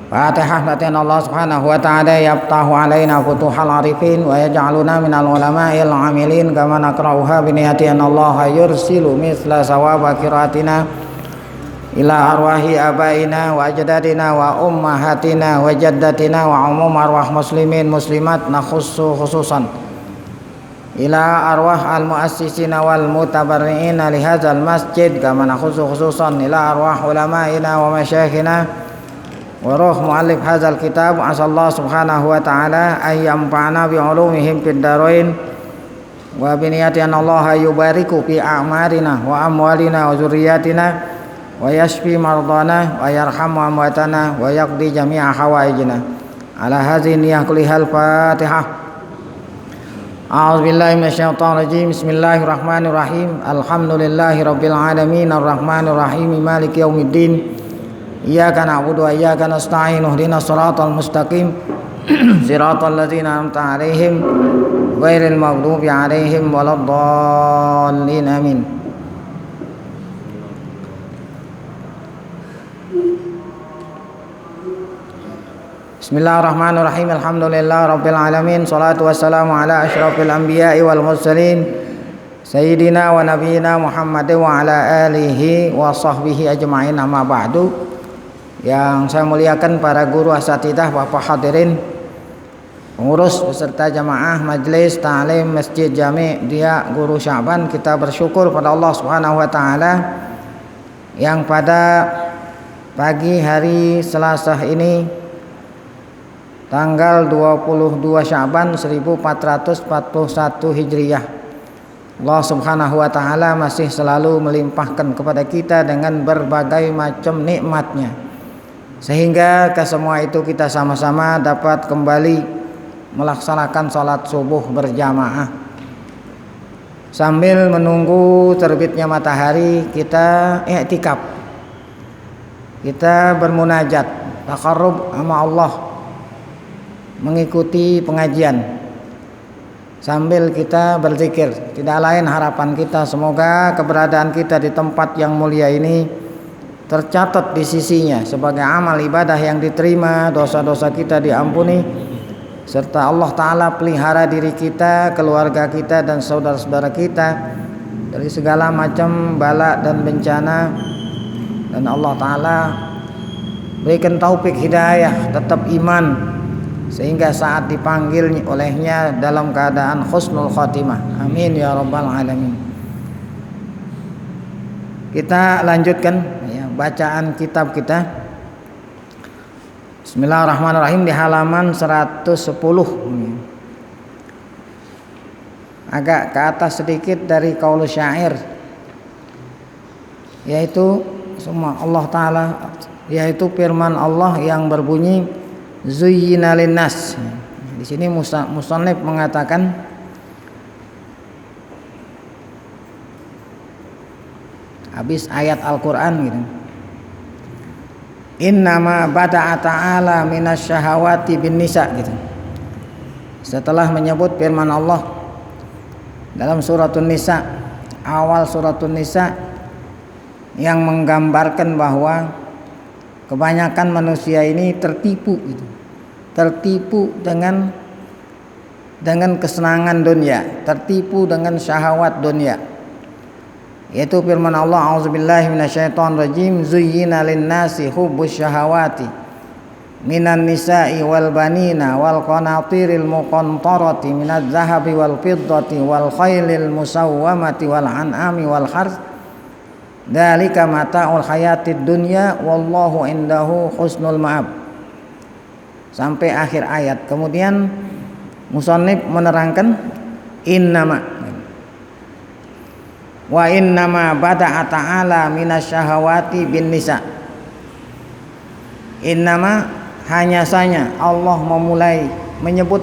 Fatihah latihan Allah subhanahu wa ta'ala yaftahu alaina futuhal arifin wa yaj'aluna minal ulama'il amilin kama nakra'uha biniyati an Allah yursilu misla sawaba qiraatina ila arwahi abaina wa ajdadina wa ummahatina wa jaddatina wa umum arwah muslimin muslimat nakhussu khususan ila arwah al-muassisina wal mutabarri'ina li hadzal masjid kama nakhussu khususan ila arwah ulama'ina wa masyayikhina wa ruh muallif hadzal kitab asallahu subhanahu wa ta'ala ay yanfa'ana bi ulumihim fid darain wa bi niyati an Allah yubariku fi a'marina wa amwalina wa zurriyyatina wa yashfi mardana wa yarhamu amwatana wa yaqdi jami'a hawaijina ala hadhihi niyyah kullihal fatihah. A'udzu billahi minasyaitonir rajim. Bismillahirrahmanirrahim. Alhamdulillahi rabbil alamin arrahmanir rahim maliki yaumiddin. Iyyaka na'budu wa iyyaka nasta'in ihdinas siratal mustaqim siratal ladzina an'amta 'alaihim ghairil maghdubi 'alaihim waladdallin amin. Bismillahirrahmanirrahim. Alhamdulillah rabbil alamin. Shalatu wassalamu ala asyrafil anbiya'i wal mursalin sayyidina wa nabiyyina Muhammadin wa ala alihi wa sahbihi ajma'in amma ba'du. Yang saya muliakan para guru asatidzah, Bapak hadirin, pengurus beserta jamaah majelis ta'lim Masjid Jami' Dia Guru Sya'ban, kita bersyukur pada Allah Subhanahu wa taala yang pada pagi hari Selasa ini tanggal 22 Sya'ban 1441 Hijriah, Allah Subhanahu wa taala masih selalu melimpahkan kepada kita dengan berbagai macam nikmatnya, sehingga ke semua itu kita sama-sama dapat kembali melaksanakan sholat subuh berjamaah. Sambil menunggu terbitnya matahari, kita i'tikaf, kita bermunajat, taqarrub sama Allah, mengikuti pengajian sambil kita berzikir. Tidak lain harapan kita, semoga keberadaan kita di tempat yang mulia ini tercatat di sisinya sebagai amal ibadah yang diterima, dosa-dosa kita diampuni, serta Allah Ta'ala pelihara diri kita, keluarga kita dan saudara-saudara kita dari segala macam bala dan bencana, dan Allah Ta'ala berikan taufik hidayah, tetap iman, sehingga saat dipanggil olehnya dalam keadaan husnul khatimah. Amin ya rabbal alamin. Kita lanjutkan bacaan kitab kita. Bismillahirrahmanirrahim, di halaman 110, agak ke atas sedikit dari qaul syair, yaitu semua Allah Ta'ala, yaitu firman Allah yang berbunyi zuyyina linnas. Di sini musannif mengatakan habis ayat Al-Qur'an gitu, innama bada'a ta'ala minasyahawati bin nisa gitu. Setelah menyebut firman Allah dalam suratun Nisa, awal suratun Nisa, yang menggambarkan bahwa kebanyakan manusia ini tertipu gitu. Tertipu dengan kesenangan dunia, tertipu dengan syahwat dunia. Yaitu firman Allah, a'udzubillahi minasyaitonirrajim, zuyyina lin-nasi hubbus syahawati minan nisa'i wal banina wal qanatiril muqantarati minadz zahabi wal fiddati wal khailil musawwamati wal an'ami wal harth dzalika mata'ul hayatid dunya wallahu indahu husnul ma'ab, sampai akhir ayat. Kemudian musannif menerangkan innama wa innama bada'a ta'ala minasyahawati bin nisa. Innama, hanya saja Allah mulai menyebut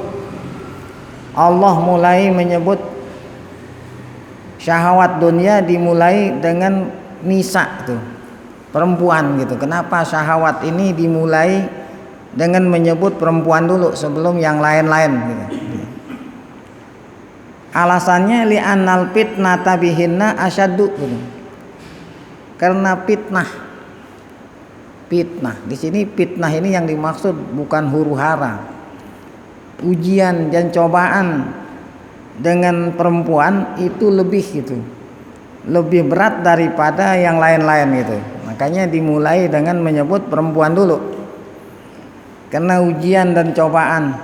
syahwat dunia dimulai dengan nisa tuh, perempuan gitu. Kenapa syahwat ini dimulai dengan menyebut perempuan dulu sebelum yang lain-lain gitu. Alasannya li'annal fitnata bihinna asyaddu gitu. Karena fitnah Fitnah. Di sini fitnah ini yang dimaksud bukan huru-hara. Ujian dan cobaan dengan perempuan itu lebih gitu. Lebih berat daripada yang lain-lain gitu. Makanya dimulai dengan menyebut perempuan dulu. Karena ujian dan cobaan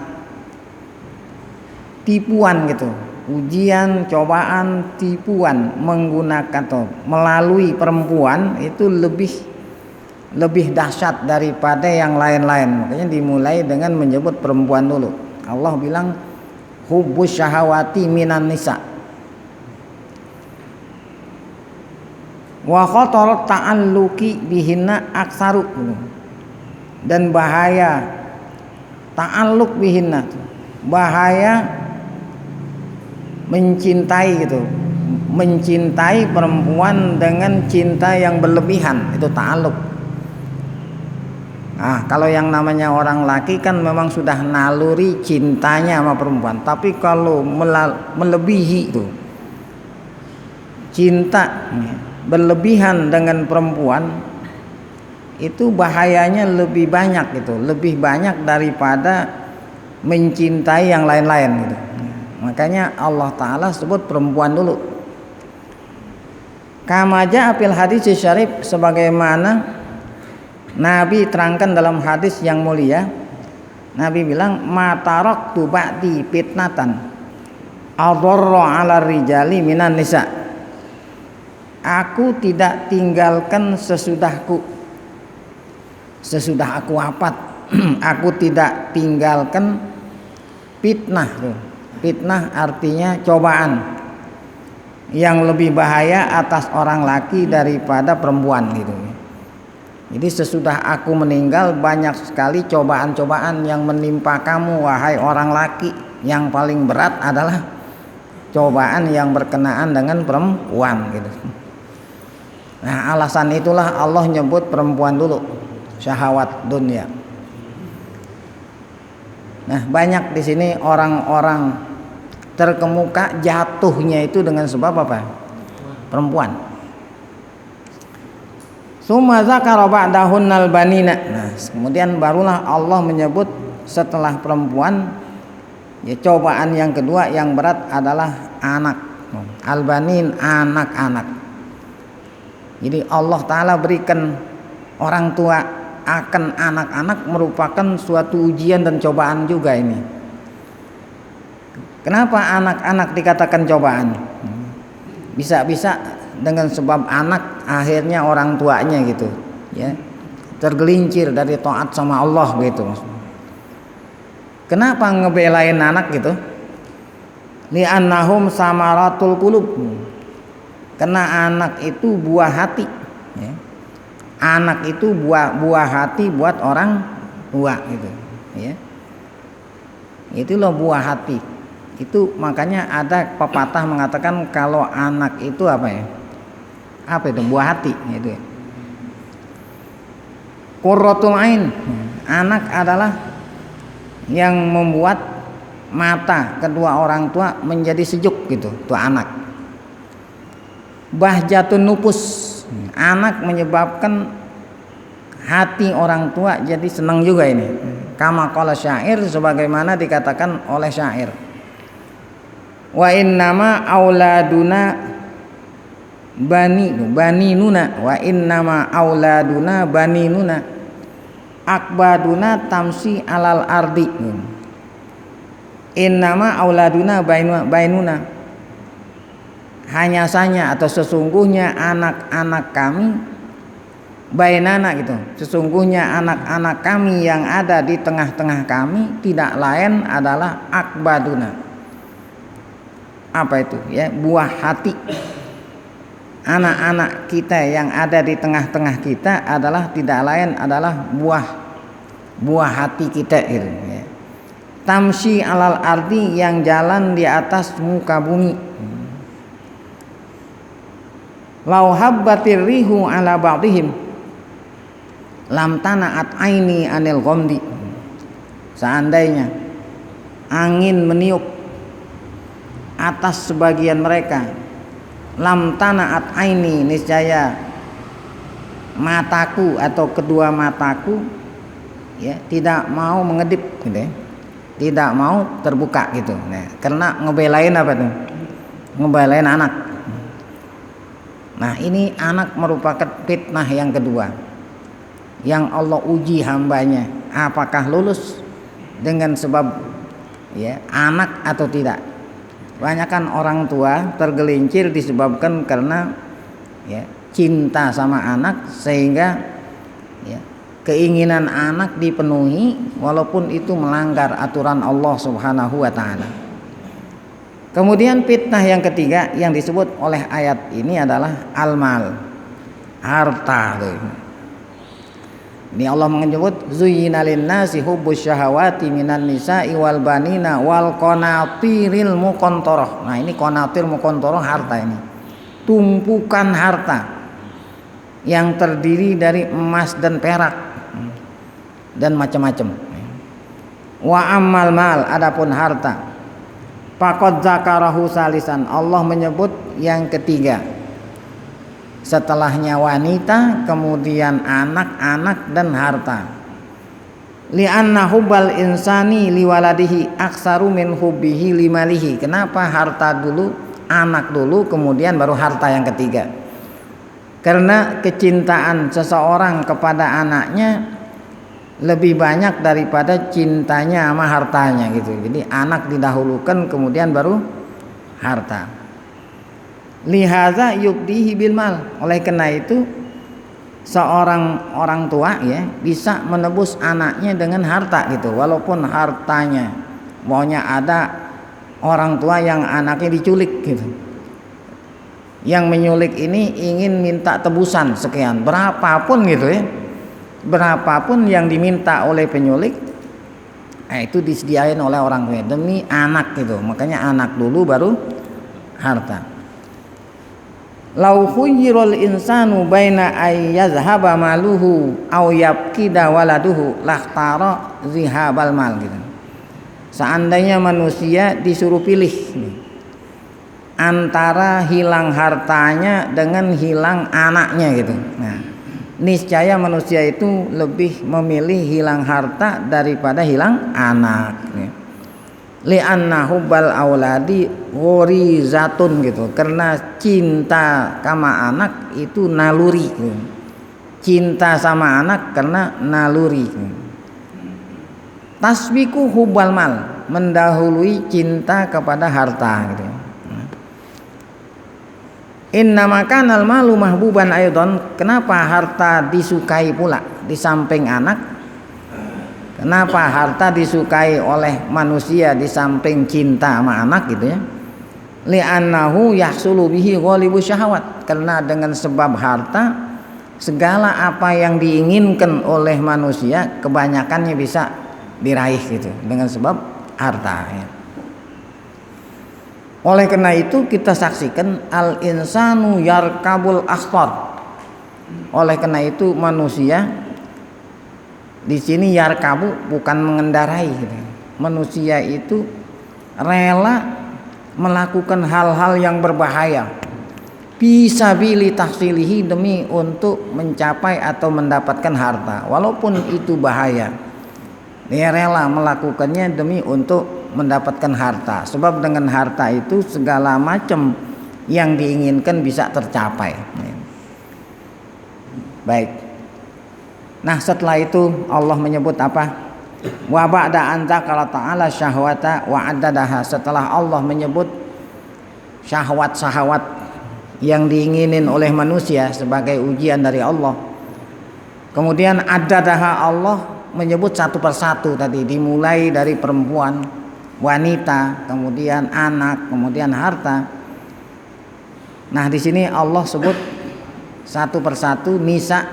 tipuan gitu. Ujian, cobaan, tipuan menggunakan atau melalui perempuan itu lebih dahsyat daripada yang lain-lain. Makanya dimulai dengan menyebut perempuan dulu. Allah bilang hubbus syahawati minan nisa. Wa khatar ta'alluqi bihinna aksaru. Dan bahaya ta'alluq bihinna, bahaya mencintai gitu, mencintai perempuan dengan cinta yang berlebihan, itu ta'alluq. Nah, kalau yang namanya orang laki kan memang sudah naluri cintanya sama perempuan, tapi kalau melebihi itu cinta berlebihan dengan perempuan itu bahayanya lebih banyak gitu, lebih banyak daripada mencintai yang lain-lain gitu. Makanya Allah Ta'ala sebut perempuan dulu. Kama ja'a fil hadits syarif, sebagaimana Nabi terangkan dalam hadis yang mulia. Nabi bilang, ma taraktu ba'di fitnatan adarra 'ala rijali minan nisa. Aku tidak tinggalkan sesudah aku wafat. Aku tidak tinggalkan fitnah. Fitnah artinya cobaan yang lebih bahaya atas orang laki daripada perempuan gitu. Jadi sesudah aku meninggal banyak sekali cobaan-cobaan yang menimpa kamu wahai orang laki. Yang paling berat adalah cobaan yang berkenaan dengan perempuan gitu. Nah, alasan itulah Allah nyebut perempuan dulu, syahwat dunia. Nah, banyak di sini orang-orang terkemuka jatuhnya itu dengan sebab apa? Perempuan. Summa zakara ba'dahunnal banina. Nah, kemudian barulah Allah menyebut setelah perempuan ya cobaan yang kedua yang berat adalah anak. Al-banin, anak-anak. Jadi Allah Ta'ala berikan orang tua akan anak-anak merupakan suatu ujian dan cobaan juga ini. Kenapa anak-anak dikatakan cobaan? Bisa-bisa dengan sebab anak akhirnya orang tuanya gitu, ya, tergelincir dari taat sama Allah gitu. Kenapa ngebelain anak gitu? Li'annahum samaratul qulub. Karena anak itu buah hati, ya. Anak itu buah hati buat orang tua gitu, ya. Itu loh buah hati. Itu makanya ada pepatah mengatakan kalau anak itu apa ya? Apa itu? Buah hati gitu ya. Qurratul ain. Anak adalah yang membuat mata kedua orang tua menjadi sejuk gitu, itu anak. Bahjatun nufus. Anak menyebabkan hati orang tua jadi senang juga ini. Kama qala syair, sebagaimana dikatakan oleh syair. Wa innama auladuna baninuna wa innama auladuna baninuna akbaduna tamsi alal ardi. Innama auladuna bainuna, hanya saja atau sesungguhnya anak-anak kami bainana gitu, sesungguhnya anak-anak kami yang ada di tengah-tengah kami tidak lain adalah akbaduna. Apa itu ya? Buah hati. Anak-anak kita yang ada di tengah-tengah kita adalah tidak lain adalah buah hati kita gitu, ya. Tamsi alal ardi, yang jalan di atas muka bumi. Lau habbatir rihu ala ba'dihim lam tana'at aini anil ghamdi. Seandainya angin meniup atas sebagian mereka, lam tana'at aini, niscaya mataku atau kedua mataku ya tidak mau mengedip gitu ya. Tidak mau terbuka gitu. Nah, karena ngebelain apa tuh? Ngebelain anak. Nah, ini anak merupakan fitnah yang kedua yang Allah uji hambanya, apakah lulus dengan sebab ya anak atau tidak. Kebanyakan orang tua tergelincir disebabkan karena ya cinta sama anak, sehingga ya keinginan anak dipenuhi walaupun itu melanggar aturan Allah Subhanahu wa taala. Kemudian fitnah yang ketiga yang disebut oleh ayat ini adalah al-mal, harta. Ini Allah menyebut zuyyina lin-nasi hubbus syahawati minan nisa'i wal banina wal qanatiril muqantarah. Nah, ini qanatir muqantarah, harta ini. Tumpukan harta yang terdiri dari emas dan perak dan macam-macam. Wa ammal mal, adapun harta, faqad zakarahu salisan, Allah menyebut yang ketiga. Setelahnya wanita, kemudian anak-anak dan harta. Li'anna hubbal insani liwaladihi aksaru min hubbihi limalihi. Kenapa harta dulu, anak dulu, kemudian baru harta yang ketiga? Karena kecintaan seseorang kepada anaknya lebih banyak daripada cintanya sama hartanya gitu. Jadi anak didahulukan, kemudian baru harta. Lihaza yubdihi bil mal. Oleh karena itu seorang orang tua ya bisa menebus anaknya dengan harta gitu, walaupun hartanya maunya ada orang tua yang anaknya diculik gitu. Yang menyulik ini ingin minta tebusan sekian, berapapun gitu ya. Berapapun yang diminta oleh penyulik, itu disediain oleh orang tua demi anak gitu. Makanya anak dulu baru harta. Lau khuyyirul insanu baina ay yazhaba maluhu aw yabkida waladuhu lakhtara zihabal mal gitu. Seandainya manusia disuruh pilih antara hilang hartanya dengan hilang anaknya gitu. Nah, niscaya manusia itu lebih memilih hilang harta daripada hilang anak. Li'anna hubbal auladi ghorizatun gitu, karena cinta sama anak itu naluri gitu. Cinta sama anak karena naluri gitu. Tasbiku hubbal mal, mendahului cinta kepada harta gitu. Inna makanal malu mahbuban aydon. Kenapa harta disukai pula di samping anak? Kenapa harta disukai oleh manusia di samping cinta sama anak gitu ya? Li'annahu yahsulu bihi ghalibu syahwat. Karena dengan sebab harta segala apa yang diinginkan oleh manusia kebanyakannya bisa diraih gitu dengan sebab harta ya. Oleh karena itu kita saksikan al insanu yarkabul akhtar. Oleh karena itu manusia di sini yarkabu bukan mengendarai gitu. Manusia itu rela melakukan hal-hal yang berbahaya fisabili tahsilihi, demi untuk mencapai atau mendapatkan harta, walaupun itu bahaya. Dia rela melakukannya demi untuk mendapatkan harta, sebab dengan harta itu segala macam yang diinginkan bisa tercapai. Baik. Nah, setelah itu Allah menyebut apa? Wa ba'da an dzakara ta'ala syahwata wa addadaha. Setelah Allah menyebut syahwat-syahwat yang diinginin oleh manusia sebagai ujian dari Allah, kemudian addadaha, Allah menyebut satu persatu tadi, dimulai dari perempuan, wanita, kemudian anak, kemudian harta. Nah, di sini Allah sebut satu persatu, nisa,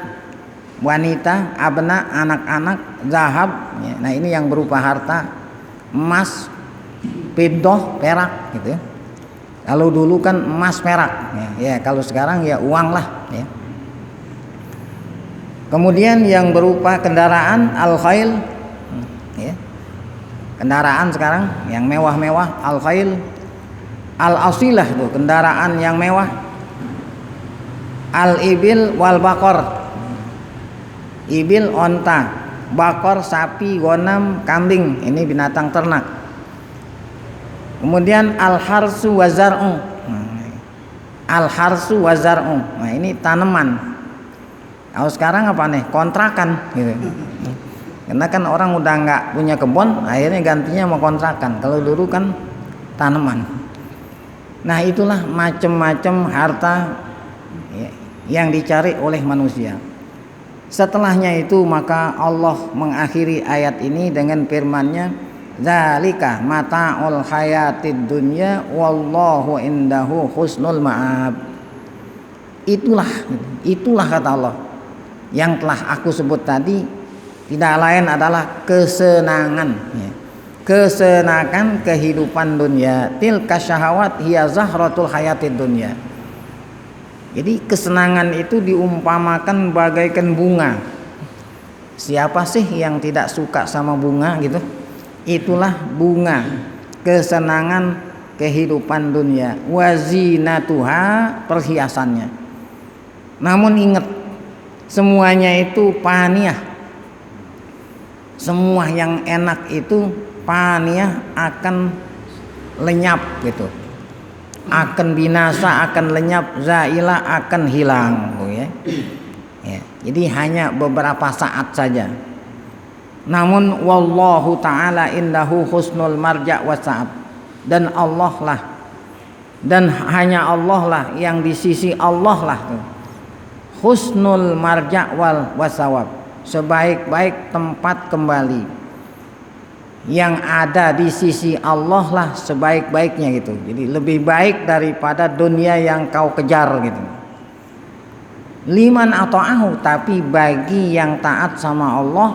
wanita, abna, anak-anak, zahab ya. Nah, ini yang berupa harta, emas, fiddah, perak gitu ya. Kalau dulu kan emas perak ya, ya kalau sekarang ya uang lah ya. Kemudian yang berupa kendaraan, al-khail ya. Kendaraan sekarang yang mewah-mewah, al-khail, al-asilah tuh kendaraan yang mewah, al-ibil wal baqar. ibil onta, bakor sapi, ghanam kambing, ini binatang ternak. Kemudian al-harsu wa zar'u. Al-harsu wa zar'u. Nah, ini tanaman. Kalau sekarang apa nih? Kontrakan gitu. Karena kan orang udah nggak punya kebun, akhirnya gantinya mau kontrakan. Kalau dulu kan tanaman. Nah, itulah macam-macam harta yang dicari oleh manusia. Setelahnya itu maka Allah mengakhiri ayat ini dengan firman-Nya, zalika mata'ul hayatid dunya wallahu indahu husnul ma'ab. Itulah kata Allah yang telah aku sebut tadi, tidak lain adalah kesenangan, kesenangan kehidupan dunia. Tilka syahawat hiya zahratul hayatid dunya. Jadi kesenangan itu diumpamakan bagaikan bunga. Siapa sih yang tidak suka sama bunga gitu? Itulah bunga, kesenangan kehidupan dunia. Wazinatuha, perhiasannya. Namun ingat, semuanya itu paniyah. Semua yang enak itu paniyah akan lenyap gitu. Akan binasa, akan lenyap, zailah akan hilang, ya. Jadi hanya beberapa saat saja. Namun wallahu ta'ala indahu husnul marja' wasa'ab. Dan Allah lah, dan hanya Allah lah yang di sisi Allah lah husnul marja' wal wasawab, sebaik-baik tempat kembali. Yang ada di sisi Allah lah sebaik-baiknya gitu. Jadi lebih baik daripada dunia yang kau kejar gitu. Liman ata'ahu, tapi bagi yang taat sama Allah,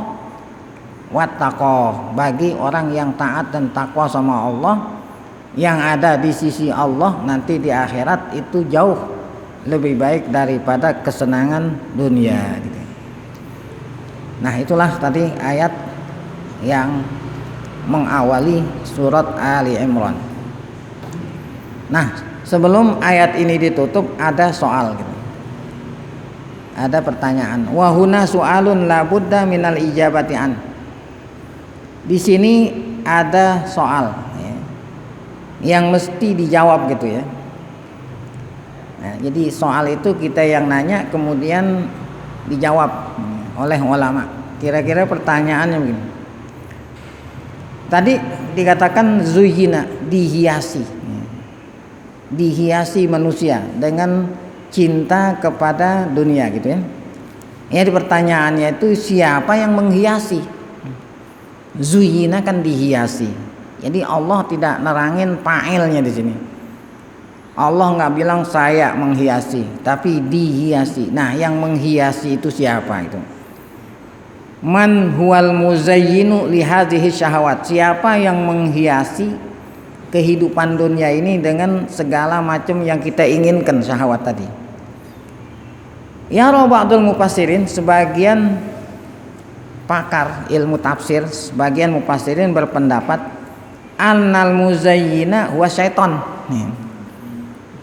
wattaqah, bagi orang yang taat dan takwa sama Allah, yang ada di sisi Allah nanti di akhirat itu jauh lebih baik daripada kesenangan dunia gitu. Nah, itulah tadi ayat yang mengawali surat Ali Imran. Nah, sebelum ayat ini ditutup ada soal gitu. Ada pertanyaan. Wa huna su'alun la budda minal ijabati an. Di sini ada soal ya, yang mesti dijawab gitu ya. Nah, jadi soal itu kita yang nanya kemudian dijawab oleh ulama. Kira-kira pertanyaannya begini. Tadi dikatakan zuhina, dihiasi manusia dengan cinta kepada dunia gitu ya. Ini pertanyaannya itu siapa yang menghiasi? Zuhina kan dihiasi. Jadi Allah tidak nerangin fa'ilnya di sini. Allah nggak bilang saya menghiasi, tapi dihiasi. Nah, yang menghiasi itu siapa itu? Man huwal muzayyinu li hadhihi syahawat. Siapa yang menghiasi kehidupan dunia ini dengan segala macam yang kita inginkan syahwat tadi? Ya ba'dul mufassirin, sebagian pakar ilmu tafsir, sebagian mufassirin berpendapat annal muzayyina huwa syaiton.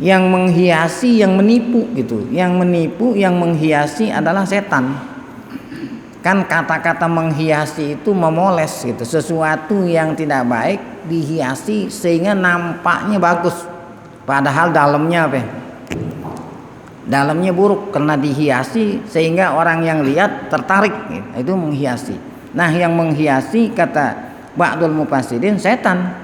Yang menghiasi, yang menipu gitu. Yang menipu, yang menghiasi adalah setan. Kan kata-kata menghiasi itu memoles gitu, sesuatu yang tidak baik dihiasi sehingga nampaknya bagus, padahal dalamnya apa? Dalamnya buruk karena dihiasi sehingga orang yang lihat tertarik gitu. Itu menghiasi. Nah, yang menghiasi kata ba'dul mufassirin setan.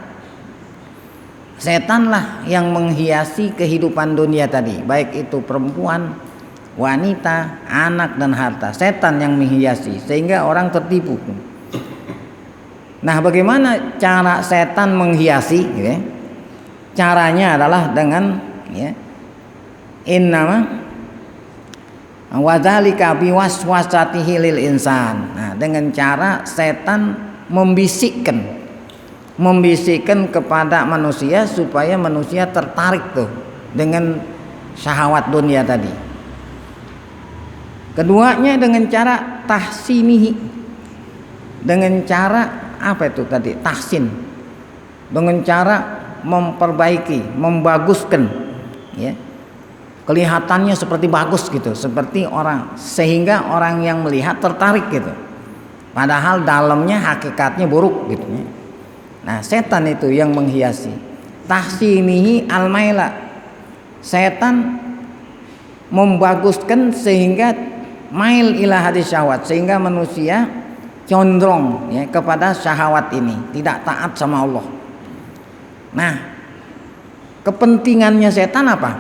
Setanlah yang menghiasi kehidupan dunia tadi, baik itu perempuan, wanita, anak dan harta. Setan yang menghiasi sehingga orang tertipu. Nah, bagaimana cara setan menghiasi ya? Caranya adalah dengan ya, innama wadzalika biwaswasatihi lil insan. Nah, dengan cara setan membisikkan kepada manusia supaya manusia tertarik tuh dengan syahwat dunia tadi. Keduanya dengan cara tahsinihi, dengan cara apa itu tadi? Tahsin, dengan cara memperbaiki, membaguskan ya, kelihatannya seperti bagus gitu, seperti orang, sehingga orang yang melihat tertarik gitu, padahal dalamnya hakikatnya buruk gitu. Nah, setan itu yang menghiasi. Tahsinihi al-maila, setan membaguskan sehingga mail ila hadis syahwat, sehingga manusia condong ya kepada syahwat ini, tidak taat sama Allah. Nah, kepentingannya setan apa?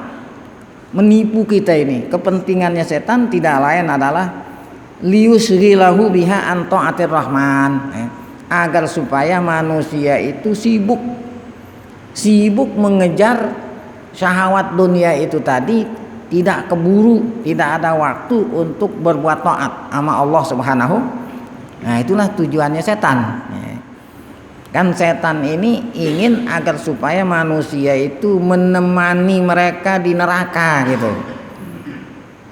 Menipu kita ini. Kepentingannya setan tidak lain adalah liyusghilahu biha an ta'atir rahman, agar supaya manusia itu sibuk mengejar syahwat dunia itu tadi, tidak keburu, tidak ada waktu untuk berbuat taat sama Allah Subhanahu. Nah, itulah tujuannya setan. Kan setan ini ingin agar supaya manusia itu menemani mereka di neraka gitu.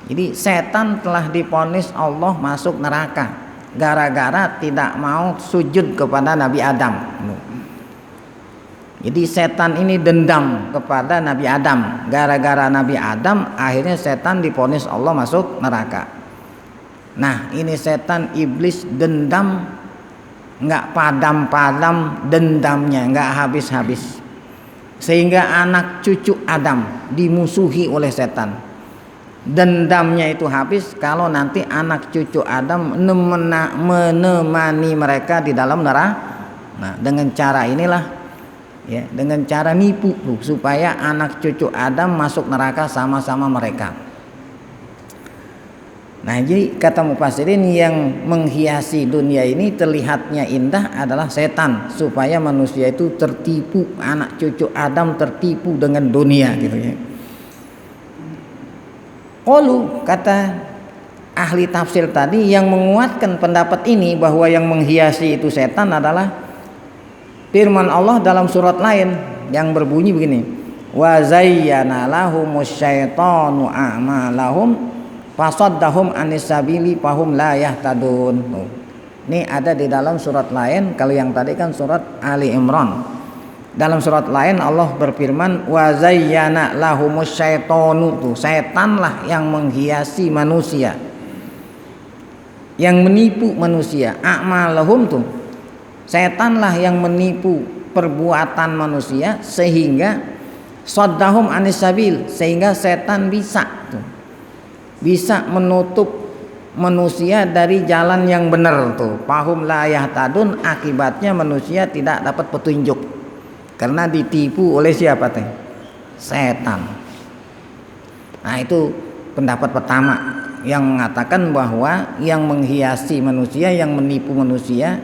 Jadi setan telah divonis Allah masuk neraka gara-gara tidak mau sujud kepada Nabi Adam. Jadi setan ini dendam kepada Nabi Adam. Gara-gara Nabi Adam akhirnya setan divonis Allah masuk neraka. Nah, ini setan iblis dendam, nggak padam-padam dendamnya, nggak habis-habis, sehingga anak cucu Adam dimusuhi oleh setan. Dendamnya itu habis kalau nanti anak cucu Adam menemani mereka di dalam neraka. Nah, dengan cara inilah ya, dengan cara nipu supaya anak cucu Adam masuk neraka sama-sama mereka. Nah, jadi kata mufassirin, yang menghiasi dunia ini terlihatnya indah adalah setan, supaya manusia itu tertipu, anak cucu Adam tertipu dengan dunia gitu ya. Qalu, kata ahli tafsir tadi yang menguatkan pendapat ini bahwa yang menghiasi itu setan adalah firman Allah dalam surat lain yang berbunyi begini, wa zayyana lahumus syaitanu a'malahum fasaddahum anis sabili fahum la yahtadun. Ini ada di dalam surat lain. Kalau yang tadi kan surat Ali Imran. Dalam surat lain Allah berfirman, wa zayyana lahumus syaitanu, tuh setanlah yang menghiasi manusia, yang menipu manusia. A'malahum, tuh setanlah yang menipu perbuatan manusia, sehingga saddahum anis sabil, sehingga setan bisa menutup manusia dari jalan yang benar tuh. Fahum la yahtadun, akibatnya manusia tidak dapat petunjuk karena ditipu oleh siapa teh? Setan. Nah, itu pendapat pertama yang mengatakan bahwa yang menghiasi manusia, yang menipu manusia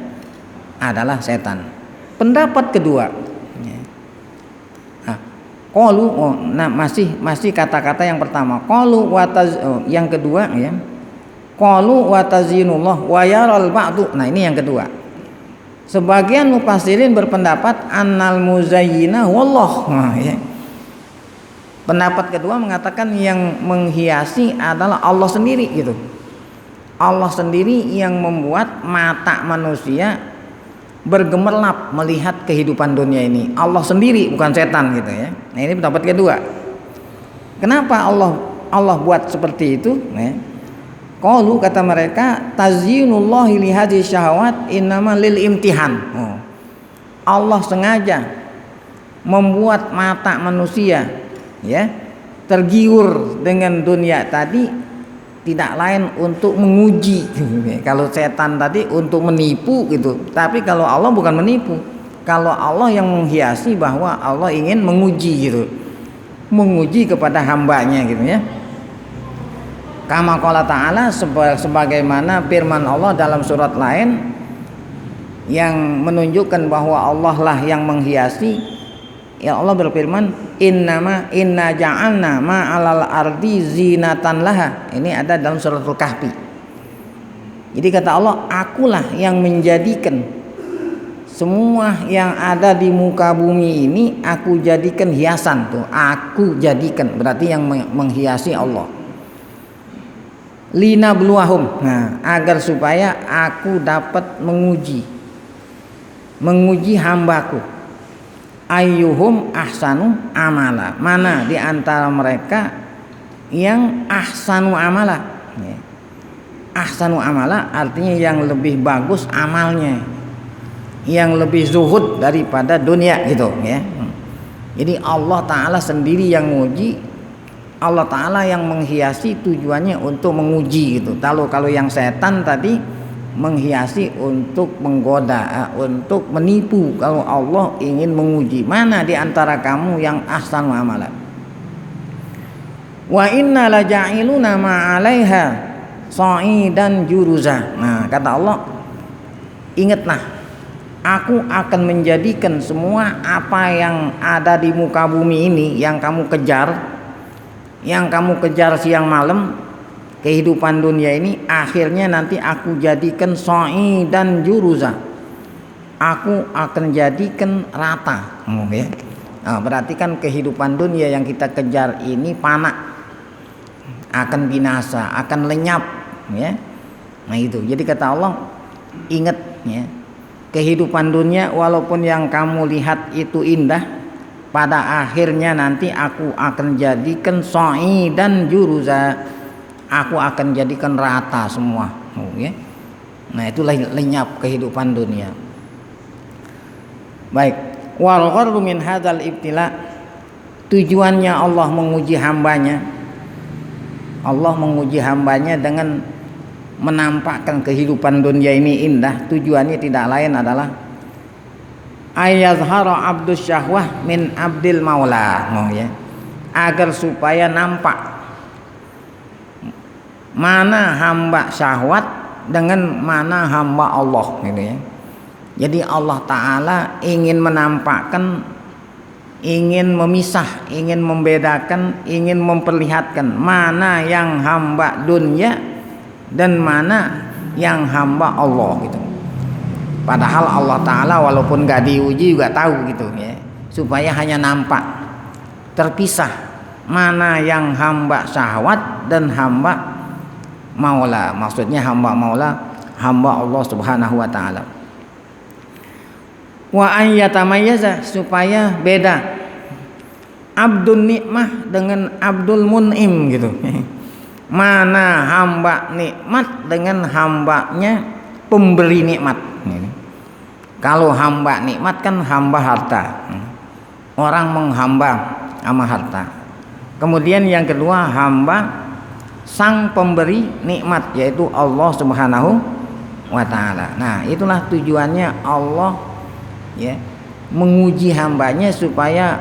adalah setan. Pendapat kedua, qalu, masih kata-kata yang pertama. Qalu yang kedua ya. Qalu wa tazinullah wa yaral ba'du. Nah, ini yang kedua. Sebagian mufassirin berpendapat annal muzayyina wallah. Nah, ya. Pendapat kedua mengatakan yang menghiasi adalah Allah sendiri gitu. Allah sendiri yang membuat mata manusia bergemerlap melihat kehidupan dunia ini. Allah sendiri, bukan setan gitu ya. Nah, ini pendapat kedua. Kenapa Allah buat seperti itu? Qalu, kata mereka, tazyinullahi li hadhihi syahawat innama lil imtihan. Allah sengaja membuat mata manusia ya tergiur dengan dunia tadi, tidak lain untuk menguji. Kalau setan tadi untuk menipu gitu, tapi kalau Allah bukan menipu. Kalau Allah yang menghiasi bahwa Allah ingin menguji gitu, menguji kepada hambanya gitu ya. Kama qala ta'ala, sebagaimana firman Allah dalam surat lain yang menunjukkan bahwa Allah lah yang menghiasi. Ya, Allah berfirman, inna ja'alna ma'alal ardi zinatan laha. Ini ada dalam suratul Kahfi. Jadi kata Allah, akulah yang menjadikan semua yang ada di muka bumi ini, aku jadikan hiasan tuh. Aku jadikan, berarti yang menghiasi Allah. Lina bluahum, nah, agar supaya aku dapat menguji hambaku. Ayyuhum ahsanu amala, mana di antara mereka yang ahsanu amala. Ya. Ahsanu amala artinya yang lebih bagus amalnya, yang lebih zuhud daripada dunia gitu ya. Jadi Allah Ta'ala sendiri yang menguji, Allah Ta'ala yang menghiasi tujuannya untuk menguji gitu. Kalau yang setan tadi menghiasi untuk menggoda, untuk menipu. Kalau Allah ingin menguji, mana di antara kamu yang ahsanu amala? Wa inna la ja'iluna ma'alaiha sa'idan juruza. Nah, kata Allah, ingatlah, aku akan menjadikan semua apa yang ada di muka bumi ini yang kamu kejar siang malam, kehidupan dunia ini, akhirnya nanti aku jadikan sa'idan juruza. Aku akan jadikan rata. Ya. Nah, berarti kan kehidupan dunia yang kita kejar ini fana, akan binasa, akan lenyap ya. Nah itu. Jadi kata Allah, ingat ya, kehidupan dunia walaupun yang kamu lihat itu indah, pada akhirnya nanti aku akan jadikan sa'idan juruza. Aku akan jadikan rata semua ya. Nah itulah lenyap kehidupan dunia. Baik, wal ghardu min hadzal ibtila, tujuannya Allah menguji hambanya. Allah menguji hambanya dengan menampakkan kehidupan dunia ini indah. Tujuannya tidak lain adalah ayazhara abdus syahwah min abdil maula, ya, agar supaya nampak mana hamba syahwat dengan mana hamba Allah gitu ya. Jadi Allah Ta'ala ingin menampakkan, ingin memisah, ingin membedakan, ingin memperlihatkan mana yang hamba dunia dan mana yang hamba Allah gitu. Padahal Allah Ta'ala walaupun gak diuji juga tahu gitu ya, supaya hanya nampak terpisah mana yang hamba syahwat dan hamba maula. Maksudnya hamba maula, hamba Allah Subhanahu wa Ta'ala. Wa an yatamayyaza, supaya beda abdun nikmah dengan abdul mun'im gitu. Mana hamba nikmat dengan hambanya pemberi nikmat. Kalau hamba nikmat kan hamba harta, orang menghamba sama harta. Kemudian yang kedua hamba sang pemberi nikmat, yaitu Allah Subhanahu wa Ta'ala. Nah itulah tujuannya Allah ya, menguji hambanya supaya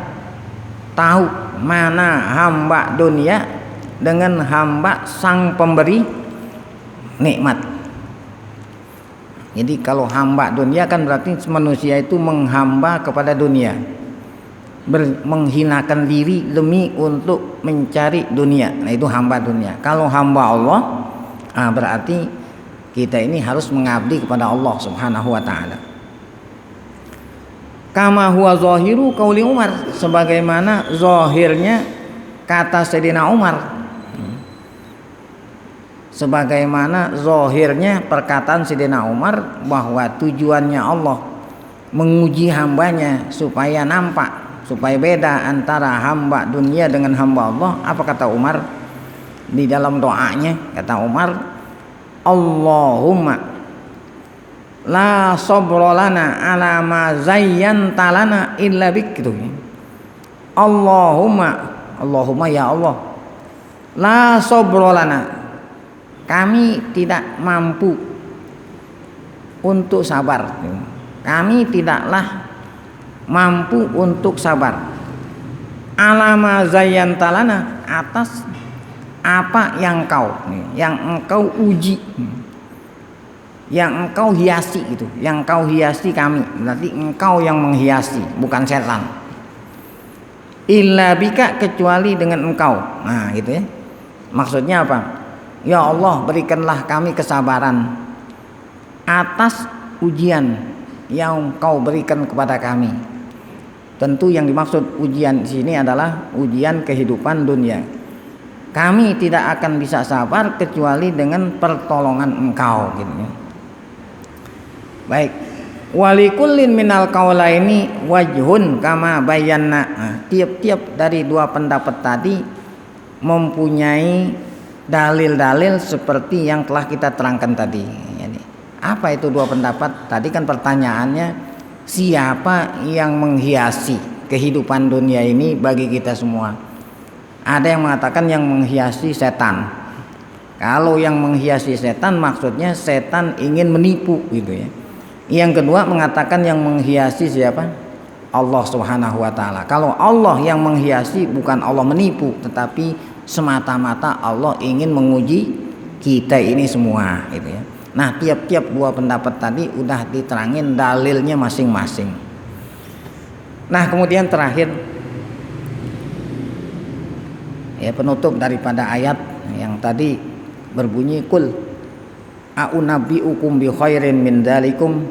tahu mana hamba dunia dengan hamba sang pemberi nikmat. Jadi kalau hamba dunia kan berarti manusia itu menghamba kepada dunia, menghinakan diri demi untuk mencari dunia. Nah itu hamba dunia. Kalau hamba Allah, berarti kita ini harus mengabdi kepada Allah Subhanahu wa Ta'ala. Kama huwa zahiru qauli Umar, sebagaimana zahirnya kata Sayyidina Umar, sebagaimana zahirnya perkataan Sayyidina Umar, bahwa tujuannya Allah menguji hambanya supaya nampak, supaya beda antara hamba dunia dengan hamba Allah. Apa kata Umar di dalam doanya? Kata Umar, Allahumma la sabra lana ala ma zayyanta lana illa bik gitu. Allahumma ya Allah, la sabra lana, kami tidak mampu untuk sabar. Kami tidaklah mampu untuk sabar. Ala ma zayyanta lana, atas apa yang engkau uji, yang engkau hiasi gitu, yang engkau hiasi kami, berarti engkau yang menghiasi, bukan setan. Illa bika, kecuali dengan engkau. Nah gitu ya, maksudnya apa? Ya Allah, berikanlah kami kesabaran atas ujian yang engkau berikan kepada kami. Tentu yang dimaksud ujian di sini adalah ujian kehidupan dunia. Kami tidak akan bisa sabar kecuali dengan pertolongan engkau gitu ya. Baik, walikullin minal qaulaini wajhun kama bayanna. Nah, tiap-tiap dari dua pendapat tadi mempunyai dalil-dalil seperti yang telah kita terangkan tadi. Apa itu dua pendapat? Tadi kan pertanyaannya, siapa yang menghiasi kehidupan dunia ini bagi kita semua? Ada yang mengatakan yang menghiasi setan. Kalau yang menghiasi setan maksudnya setan ingin menipu gitu ya. Yang kedua mengatakan yang menghiasi siapa? Allah Subhanahu wa taala. Kalau Allah yang menghiasi, bukan Allah menipu, tetapi semata-mata Allah ingin menguji kita ini semua gitu ya. Nah, tiap-tiap dua pendapat tadi udah diterangin dalilnya masing-masing. Nah, kemudian terakhir ya, penutup daripada ayat yang tadi berbunyi kul a'unabbi'ukum bi khairin min dzalikum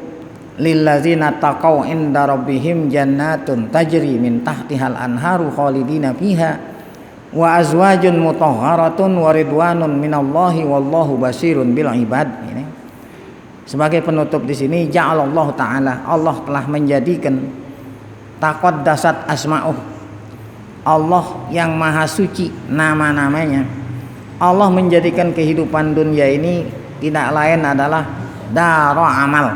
lillazina taqaw inda rabbihim jannatun tajri min tahtihal anharu khalidina fiha wa azwajun mutahharatun wa ridwanun minallahi wallahu basirun bil ibad. Ini sebagai penutup di sini, ja'alallahu ta'ala, Allah telah menjadikan taqaddasat asma'uh, Allah yang maha suci nama-namanya. Allah menjadikan kehidupan dunia ini tidak lain adalah daro amal.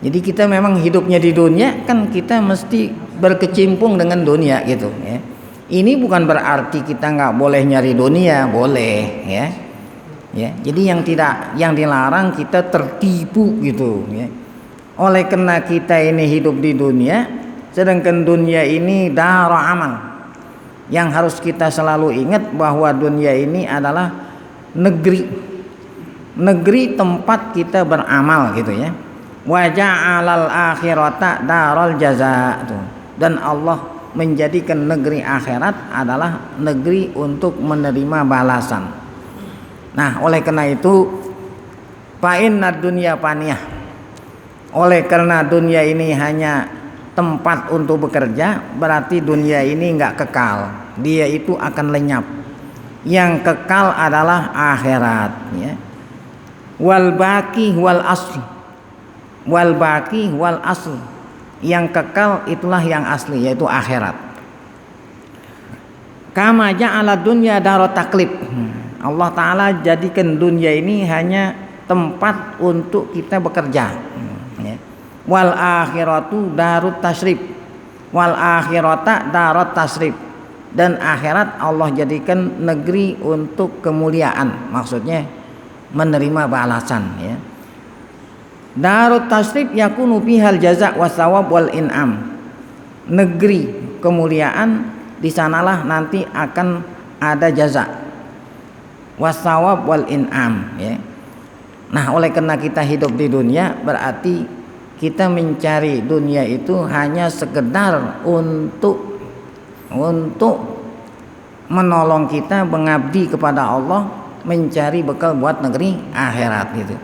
Jadi kita memang hidupnya di dunia kan kita mesti berkecimpung dengan dunia gitu ya. Ini bukan berarti kita nggak boleh nyari dunia, boleh ya. Ya, jadi yang dilarang kita tertipu gitu ya. Oleh karena kita ini hidup di dunia, sedangkan dunia ini darul amal. Yang harus kita selalu ingat bahwa dunia ini adalah negeri tempat kita beramal gitu ya. Wa ja'alal akhirata darul jaza tuh. Dan Allah menjadikan negeri akhirat adalah negeri untuk menerima balasan. Nah, oleh karena itu fa inna dunya faniyah. Oleh karena dunia ini hanya tempat untuk bekerja, berarti dunia ini enggak kekal. Dia itu akan lenyap. Yang kekal adalah akhirat ya. Wal baqi wal asli. Wal baqi wal asli. Yang kekal itulah yang asli, yaitu akhirat. Kama ja'ala dunya darut taklib. Allah Ta'ala jadikan dunia ini hanya tempat untuk kita bekerja ya. Wal akhiratu darut tasrif. Wal akhirata darut tasrif. Dan akhirat Allah jadikan negeri untuk kemuliaan, maksudnya menerima balasan ya. Darut tasrif yakunu bihal jaza was sawab wal in'am. Negeri kemuliaan, di sanalah nanti akan ada jaza wasawab wal in'am ya. Nah, oleh karena kita hidup di dunia, berarti kita mencari dunia itu hanya sekedar untuk menolong kita mengabdi kepada Allah, mencari bekal buat negeri akhirat gitu.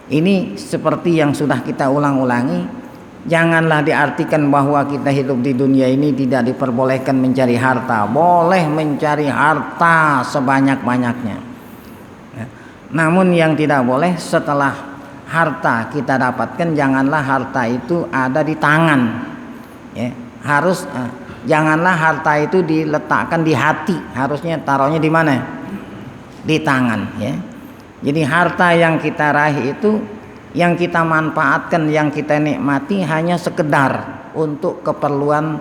Ini seperti yang sudah kita ulang-ulangi. Janganlah diartikan bahwa kita hidup di dunia ini tidak diperbolehkan mencari harta. Boleh mencari harta sebanyak-banyaknya ya. Namun yang tidak boleh setelah harta kita dapatkan, janganlah harta itu ada di tangan ya. Harus janganlah harta itu diletakkan di hati. Harusnya taruhnya di mana? Di tangan ya. Jadi harta yang kita raih itu, yang kita manfaatkan, yang kita nikmati hanya sekedar untuk keperluan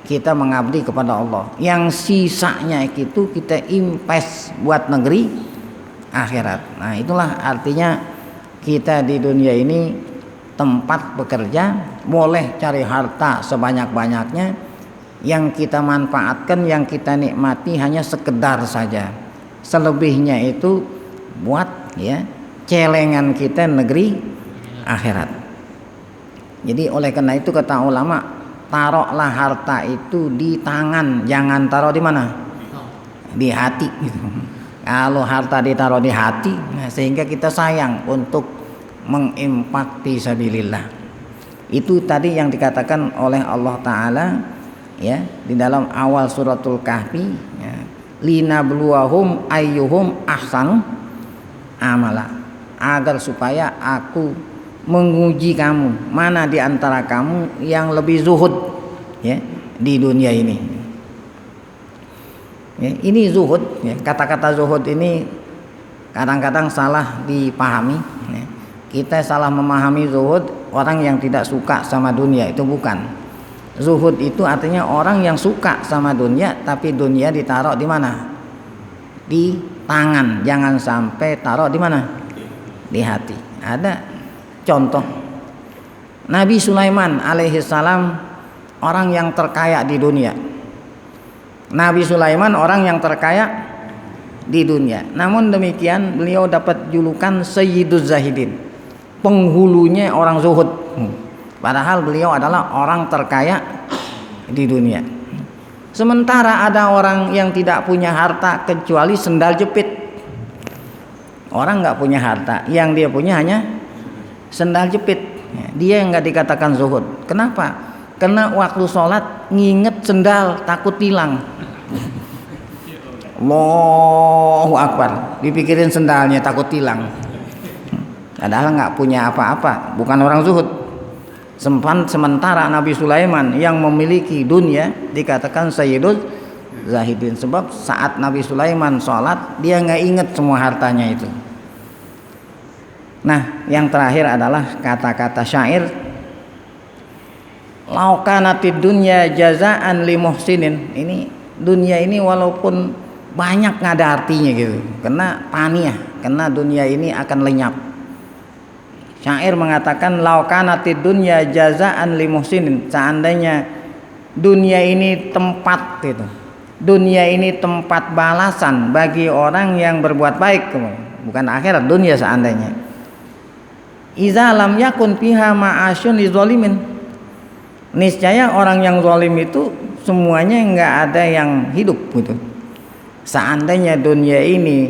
kita mengabdi kepada Allah. Yang sisanya itu kita invest buat negeri akhirat. Nah, itulah artinya kita di dunia ini tempat bekerja, boleh cari harta sebanyak-banyaknya, yang kita manfaatkan, yang kita nikmati hanya sekedar saja. Selebihnya itu buat ya celengan kita negeri akhirat. Jadi oleh karena itu kata ulama, taruhlah harta itu di tangan, jangan taruh di mana? Di hati gitu. Kalau harta ditaruh di hati, nah, sehingga kita sayang untuk menginfak fi sabilillah. Itu tadi yang dikatakan oleh Allah Ta'ala ya di dalam awal suratul Kahfi ya, linabluwahum ayyuhum ahsanu amala, agar supaya aku menguji kamu, mana di antara kamu yang lebih zuhud ya di dunia ini. Ya, ini zuhud. Ya, kata-kata zuhud ini kadang-kadang salah dipahami. Ya. Kita salah memahami zuhud, orang yang tidak suka sama dunia, itu bukan. Zuhud itu artinya orang yang suka sama dunia, tapi dunia ditaruh di mana? Di tangan, jangan sampai taruh di mana? Di hati. Ada contoh. Nabi Sulaiman alaihissalam orang yang terkaya di dunia. Nabi Sulaiman orang yang terkaya di dunia. Namun demikian beliau dapat julukan Sayyiduz Zahidin, penghulunya orang zuhud. Padahal beliau adalah orang terkaya di dunia. Sementara ada orang yang tidak punya harta kecuali sendal jepit. Orang nggak punya harta, yang dia punya hanya sendal jepit. Dia yang nggak dikatakan zuhud. Kenapa? Karena waktu sholat nginget sendal, takut hilang. Allahu Akbar, dipikirin sendalnya takut hilang. Padahal nggak punya apa-apa, bukan orang zuhud. Sementara Nabi Sulaiman yang memiliki dunia dikatakan Sayyidul Zahidin, sebab saat Nabi Sulaiman sholat dia nggak inget semua hartanya itu. Nah, yang terakhir adalah kata-kata syair. Laukanatid dunya jazaan li muhsinin. Ini dunia ini walaupun banyak nggak ada artinya gitu, karena paniyah, karena dunia ini akan lenyap. Syair mengatakan laukanatid dunya jazaan li muhsinin, seandainya dunia ini tempat gitu, dunia ini tempat balasan bagi orang yang berbuat baik, bukan akhirat, dunia seandainya. Iza lam yakun fiha ma'asyun lizalimin, niscaya orang yang zalim itu semuanya nggak ada yang hidup gitu. Seandainya dunia ini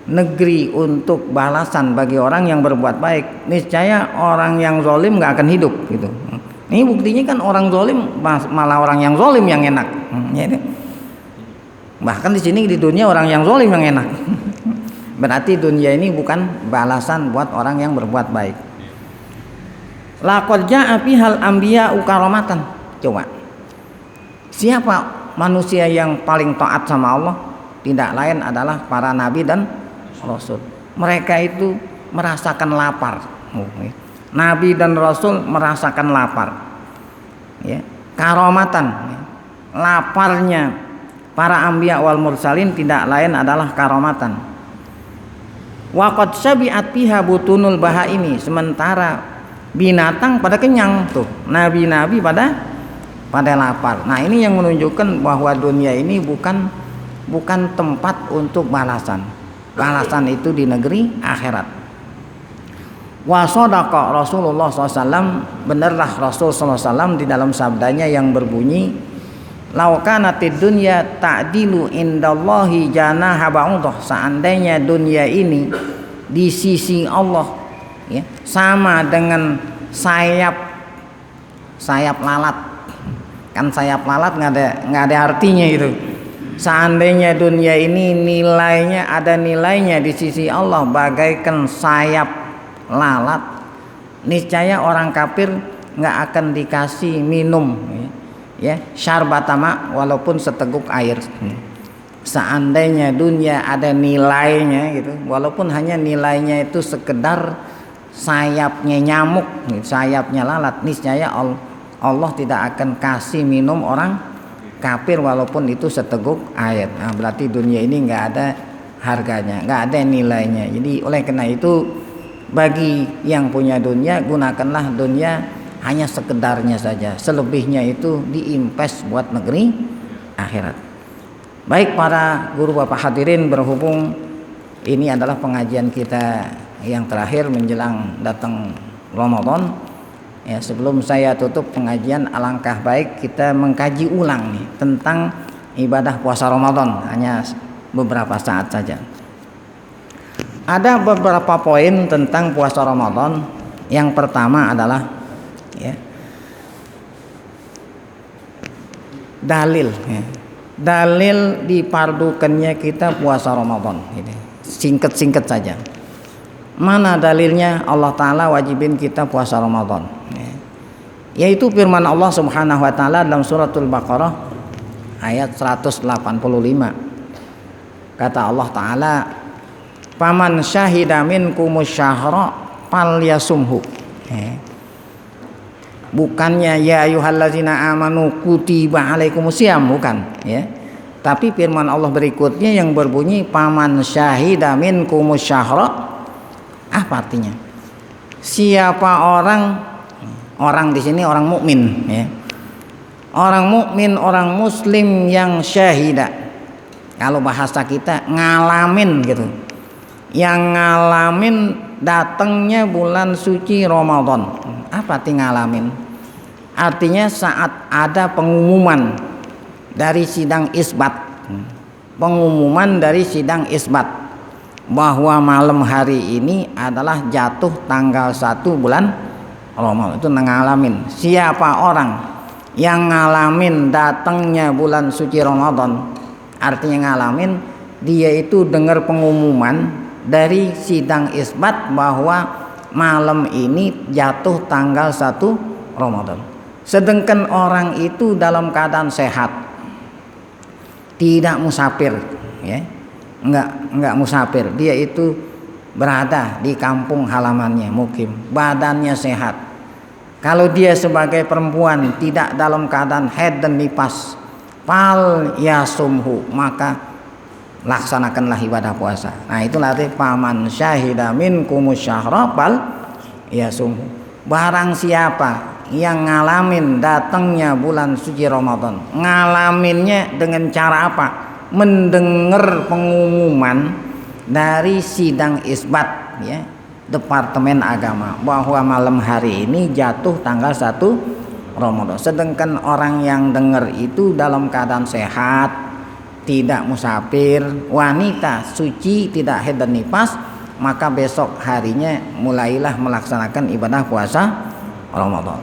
negeri untuk balasan bagi orang yang berbuat baik, niscaya orang yang zalim nggak akan hidup gitu. Ini buktinya kan orang zalim malah orang yang zalim yang enak. Bahkan di sini di dunia orang yang zalim yang enak. Berarti dunia ini bukan balasan buat orang yang berbuat baik. Laqad ja'a fihal anbiya'u karamatan. Coba. Siapa manusia yang paling taat sama Allah? Tidak lain adalah para nabi dan rasul. Mereka itu merasakan lapar. Nabi dan rasul merasakan lapar. Ya, karamatan. Laparnya para anbiya wal mursalin tidak lain adalah karamatan. Wa qad syabi'at fiha butunul bahaimi, sementara binatang pada kenyang tuh, nabi-nabi pada lapar. Nah, ini yang menunjukkan bahwa dunia ini bukan tempat untuk balasan. Balasan itu di negeri akhirat. Wa shadaqa Rasulullah SAW, benarlah Rasul SAW di dalam sabdanya yang berbunyi, lau kanatid dunya ta'dilu indallahi janaha ba'udah, seandainya dunia ini di sisi Allah ya, sama dengan sayap lalat. Kan sayap lalat nggak ada artinya gitu. Seandainya dunia ini ada nilainya di sisi Allah bagaikan sayap lalat, niscaya orang kafir nggak akan dikasih minum ya syarbatama walaupun seteguk air. Seandainya dunia ada nilainya gitu, walaupun hanya nilainya itu sekedar sayapnya nyamuk, sayapnya lalat, niscaya Allah tidak akan kasih minum orang kafir walaupun itu seteguk air. Nah, berarti dunia ini nggak ada harganya, nggak ada nilainya. Jadi oleh karena itu bagi yang punya dunia, gunakanlah dunia hanya sekedarnya saja, selebihnya itu diinvest buat negeri akhirat. Baik para guru bapak hadirin, berhubung ini adalah pengajian kita yang terakhir menjelang datang Ramadan ya, sebelum saya tutup pengajian, alangkah baik kita mengkaji ulang nih tentang ibadah puasa Ramadan, hanya beberapa saat saja. Ada beberapa poin tentang puasa Ramadan. Yang pertama adalah ya, dalil ya. Dalil dipardukannya kita puasa Ramadan gitu. Singkat-singkat saja. Mana dalilnya Allah Ta'ala wajibin kita puasa Ramadan ya. Yaitu firman Allah Subhanahu wa Ta'ala dalam suratul Baqarah ayat 185. Kata Allah Ta'ala, "Faman syahida minkumus syahra falyasumhu." Bukannya ya ayyuhallazina amanu kutiba alaikumusiyam, bukan ya. Tapi firman Allah berikutnya yang berbunyi faman syahida minkumus syahra, apa artinya? Siapa orang di sini orang mukmin ya. Orang mukmin, orang muslim yang syahida. Kalau bahasa kita ngalamin gitu. Yang ngalamin datangnya bulan suci Ramadan. Apa arti ngalamin? Artinya saat ada pengumuman dari sidang isbat. Pengumuman dari sidang isbat bahwa malam hari ini adalah jatuh tanggal 1 bulan Ramadan. Itu ngalamin. Siapa orang yang ngalamin datangnya bulan suci Ramadan, artinya ngalamin, dia itu dengar pengumuman dari sidang isbat bahwa malam ini jatuh tanggal 1 Ramadan. Sedangkan orang itu dalam keadaan sehat, tidak musafir ya. Enggak musafir, dia itu berada di kampung halamannya, mukim, badannya sehat. Kalau dia sebagai perempuan tidak dalam keadaan haid dan nifas, fal yasumhu, maka laksanakanlah ibadah puasa. Nah, itulah arti paman syahida minkumus syahra fal yasumhu. Barang siapa yang ngalamin datangnya bulan suci Ramadan, ngalaminnya dengan cara apa? Mendengar pengumuman dari sidang isbat ya, Departemen Agama, bahwa malam hari ini jatuh tanggal 1 Ramadan. Sedangkan orang yang dengar itu dalam keadaan sehat, tidak musafir, wanita suci, tidak haid dan nifas, maka besok harinya mulailah melaksanakan ibadah puasa Ramadan.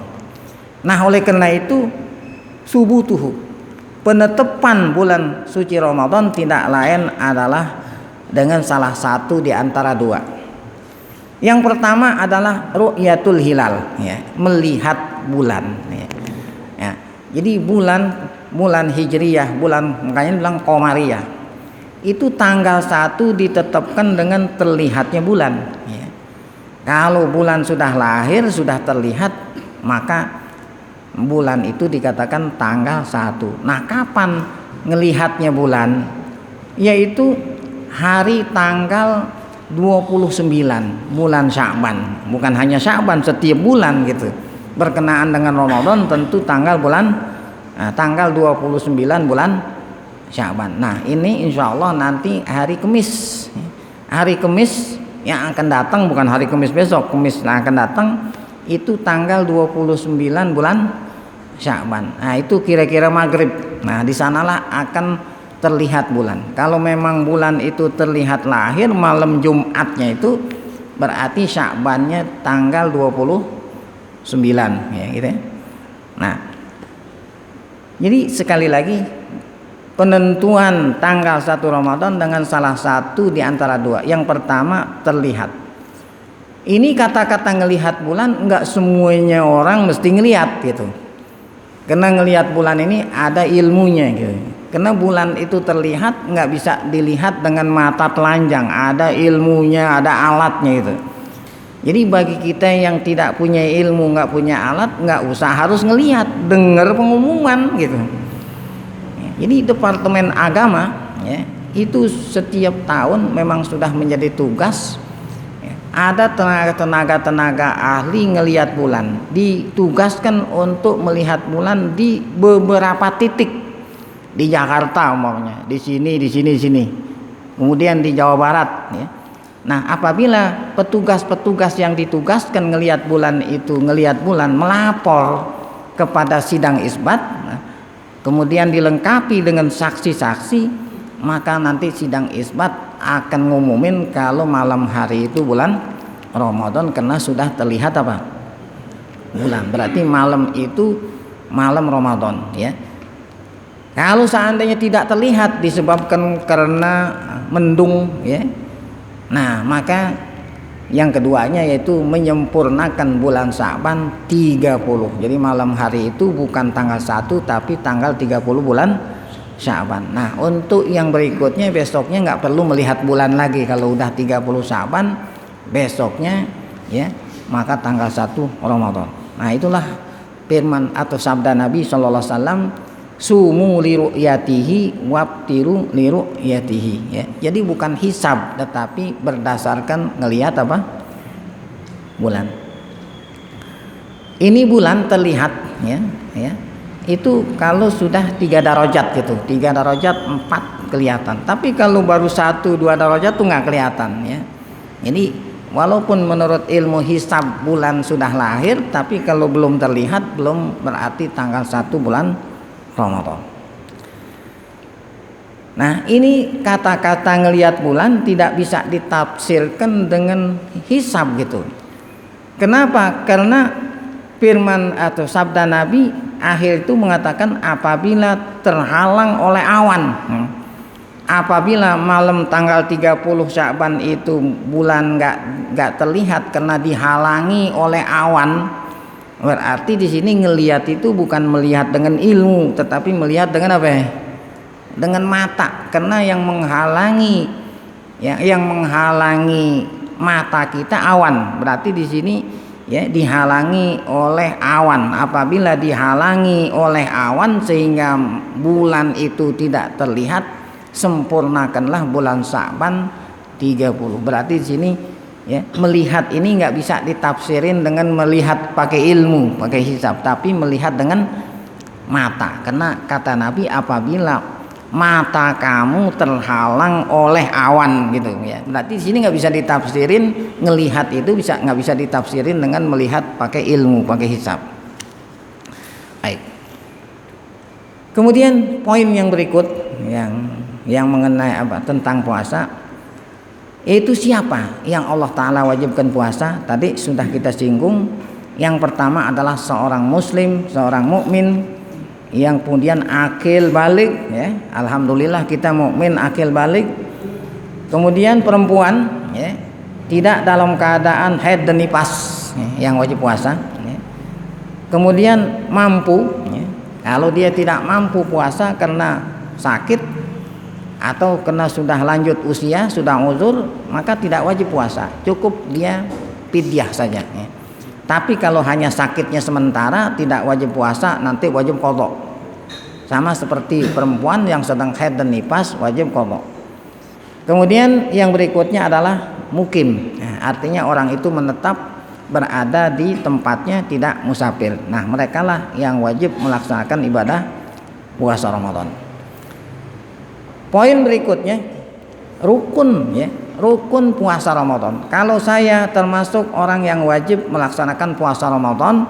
Nah, oleh karena itu subutuhu, penetapan bulan suci Ramadan tidak lain adalah dengan salah satu di antara dua. Yang pertama adalah ru'yatul hilal ya, melihat bulan ya. Ya, jadi bulan hijriyah, makanya bilang qamariyah, itu tanggal 1 ditetapkan dengan terlihatnya bulan ya. Kalau bulan sudah lahir, sudah terlihat, maka bulan itu dikatakan tanggal 1. Nah, kapan ngelihatnya bulan? Yaitu hari tanggal 29 bulan Sya'ban. Bukan hanya Sya'ban, setiap bulan gitu. Berkenaan dengan Ramadan tentu tanggal 29 bulan Sya'ban. Nah, ini insya Allah nanti hari Kamis. Hari Kamis yang akan datang, bukan hari Kamis besok, Kamis yang akan datang itu tanggal 29 bulan Sya'ban. Nah, itu kira-kira maghrib. Nah, di sanalah akan terlihat bulan. Kalau memang bulan itu terlihat lahir malam Jumatnya, itu berarti Sya'bannya tanggal 29 ya gitu ya. Nah, jadi sekali lagi penentuan tanggal 1 Ramadan dengan salah satu di antara dua. Yang pertama terlihat. Ini kata-kata ngelihat bulan enggak semuanya orang mesti ngelihat gitu. Karena ngelihat bulan ini ada ilmunya gitu. Karena bulan itu terlihat nggak bisa dilihat dengan mata telanjang, ada ilmunya, ada alatnya gitu. Jadi bagi kita yang tidak punya ilmu, nggak punya alat, nggak usah harus ngelihat, dengar pengumuman gitu. Jadi Departemen Agama ya, itu setiap tahun memang sudah menjadi tugas. Ada tenaga ahli ngelihat bulan, ditugaskan untuk melihat bulan di beberapa titik di Jakarta umpamanya, di sini, kemudian di Jawa Barat ya. Nah, apabila petugas-petugas yang ditugaskan ngelihat bulan melapor kepada sidang isbat, nah, kemudian dilengkapi dengan saksi-saksi, maka nanti sidang isbat akan ngumumin kalau malam hari itu bulan Ramadan, karena sudah terlihat apa? Bulan. Berarti malam itu malam Ramadan ya. Kalau seandainya tidak terlihat disebabkan karena mendung ya. Nah, maka yang keduanya yaitu menyempurnakan bulan Sya'ban 30. Jadi malam hari itu bukan tanggal 1 tapi tanggal 30 bulan Sya'ban. Nah, untuk yang berikutnya besoknya nggak perlu melihat bulan lagi. Kalau udah 30 Sya'ban, besoknya ya, maka tanggal 1 Ramadan. Nah, itulah firman atau sabda Nabi sallallahu alaihi wasallam, sumu li ru'yatihi wabtiru li ru'yatihi ya. Jadi bukan hisab tetapi berdasarkan ngelihat apa? Bulan. Ini bulan terlihat ya, ya. Itu kalau sudah 3 darajat gitu, 3 darajat 4 kelihatan. Tapi kalau baru 1-2 darajat tuh nggak kelihatan ya. Ini walaupun menurut ilmu hisab bulan sudah lahir, tapi kalau belum terlihat belum berarti tanggal 1 bulan Ramadan. Nah, ini kata-kata ngelihat bulan tidak bisa ditafsirkan dengan hisab gitu. Kenapa? Karena firman atau sabda Nabi akhir itu mengatakan apabila terhalang oleh awan. Apabila malam tanggal 30 Sya'ban itu bulan nggak terlihat karena dihalangi oleh awan, berarti di sini ngelihat itu bukan melihat dengan ilmu, tetapi melihat dengan apa? Dengan mata. Karena yang menghalangi mata kita awan. Berarti di sini ya dihalangi oleh awan. Apabila dihalangi oleh awan sehingga bulan itu tidak terlihat, sempurnakanlah bulan Sya'ban 30. Berarti di sini ya, melihat ini nggak bisa ditafsirin dengan melihat pakai ilmu, pakai hisab, tapi melihat dengan mata. Karena kata Nabi apabila mata kamu terhalang oleh awan gitu ya. Berarti di sini nggak bisa ditafsirin, ngelihat itu nggak bisa ditafsirin dengan melihat pakai ilmu, pakai hisab. Baik. Kemudian poin yang berikut yang mengenai apa tentang puasa, yaitu siapa yang Allah Ta'ala wajibkan puasa. Tadi sudah kita singgung. Yang pertama adalah seorang muslim, seorang mukmin yang kemudian akil balik ya. Alhamdulillah kita mukmin akil balik. Kemudian perempuan ya, tidak dalam keadaan haid dan nifas ya, yang wajib puasa ya. Kemudian mampu ya. Kalau dia tidak mampu puasa karena sakit atau karena sudah lanjut usia, sudah uzur, maka tidak wajib puasa, cukup dia fidyah saja ya. Tapi kalau hanya sakitnya sementara tidak wajib puasa, nanti wajib qadha. Sama seperti perempuan yang sedang haid dan nifas wajib qadha. Kemudian yang berikutnya adalah mukim. Nah, artinya orang itu menetap berada di tempatnya, tidak musafir. Nah, merekalah yang wajib melaksanakan ibadah puasa Ramadan. Poin berikutnya rukun ya, rukun puasa Ramadan. Kalau saya termasuk orang yang wajib melaksanakan puasa Ramadan,